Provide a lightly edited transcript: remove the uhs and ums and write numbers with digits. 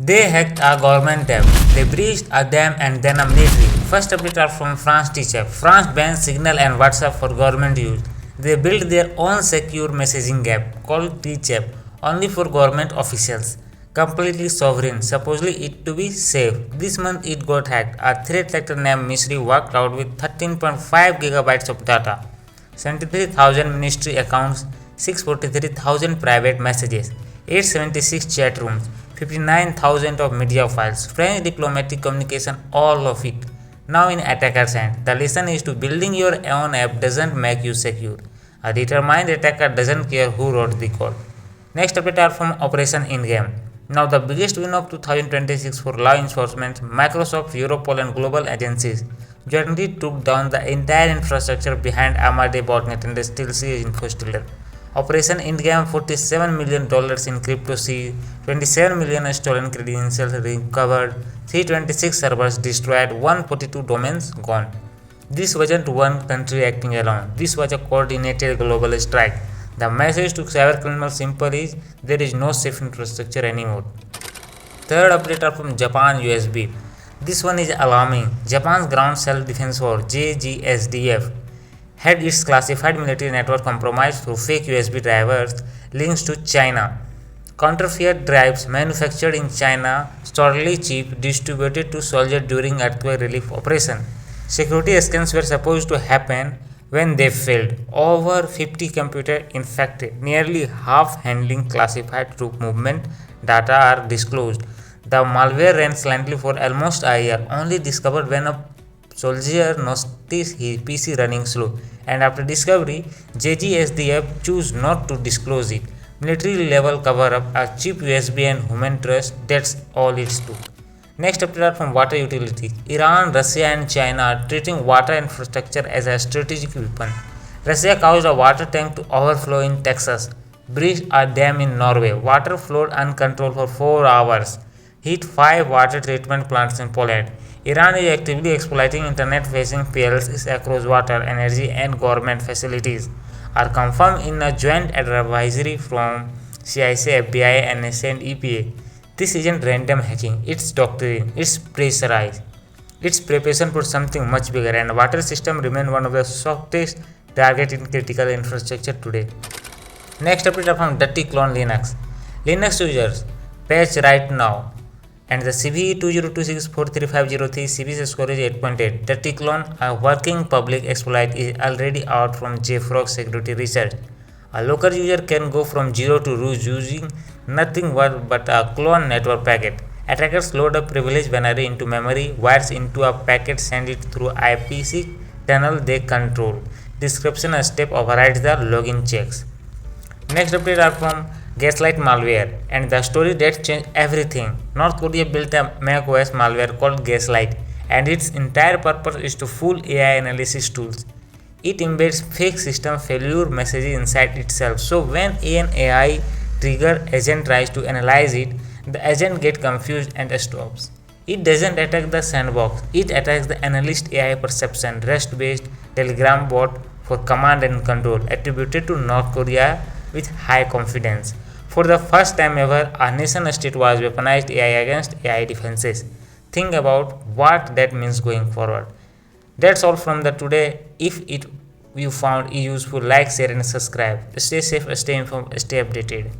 They hacked a government app. They breached a dam and then a military. First update are from France TChap. France bans Signal and WhatsApp for government use. They built their own secure messaging app called TChap only for government officials. Completely sovereign, supposedly it to be safe. This month it got hacked. A threat actor named Misri walked out with 13.5 gigabytes of data, 73,000 ministry accounts, 643,000 private messages, 876 chat rooms, 59,000 of media files, French diplomatic communication, all of it. Now in attacker's hand, the lesson is to building your own app doesn't make you secure. A determined attacker doesn't care who wrote the code. Next update are from Operation Ingame. Now the biggest win of 2026 for law enforcement, Microsoft, Europol and global agencies jointly took down the entire infrastructure behind Amade botnet and the SteelSeries InfoStealer. Operation Endgame $47 million in crypto seized, 27 million stolen credentials recovered, 326 servers destroyed, 142 domains gone. This wasn't one country acting alone. This was a coordinated global strike. The message to cybercriminals simple is there is no safe infrastructure anymore. Third update are from Japan USB. This one is alarming. Japan's Ground Self-Defense Force JGSDF had its classified military network compromised through fake USB drivers links to China. Counterfeit drives manufactured in China, sturdily cheap, distributed to soldiers during earthquake relief operation. Security scans were supposed to happen when they failed. Over 50 computers infected, nearly half handling classified troop movement data are disclosed. The malware ran silently for almost a year, only discovered when a soldier noticed his PC running slow, and after discovery, JGSDF chose not to disclose it. Military level cover up, a cheap USB and human trust, that's all it took. Next update are from water utilities. Iran, Russia and China are treating water infrastructure as a strategic weapon. Russia caused a water tank to overflow in Texas, breached a dam in Norway, water flowed uncontrolled for 4 hours, hit 5 water treatment plants in Poland. Iran is actively exploiting internet-facing PLCs across water, energy and government facilities, are confirmed in a joint advisory from CIC, FBI, NSA and EPA. This isn't random hacking, it's doctrine, it's pressurized. It's preparation for something much bigger, and water system remain one of the softest target in critical infrastructure today. Next update from Dirty Clone Linux. Linux users, patch right now. And the CVE 2026-43503 CVE score is 8.8. Dirty Clone, a working public exploit, is already out from JFrog Security Research. A local user can go from zero to root using nothing but a clone network packet. Attackers load a privileged binary into memory, wires into a packet, send it through IPC tunnel they control. Description a step overrides the login checks. Next update are from Gaslight malware, and the story that changed everything. North Korea built a macOS malware called Gaslight, and its entire purpose is to fool AI analysis tools. It embeds fake system failure messages inside itself. So when an AI trigger agent tries to analyze it, the agent gets confused and stops. It doesn't attack the sandbox, it attacks the analyst AI perception, REST-based Telegram bot for command and control, attributed to North Korea with high confidence. For the first time ever, a nation state was weaponized AI against AI defenses. Think about what that means going forward. That's all from the today. If you found it useful, like, share and subscribe. Stay safe, stay informed, stay updated.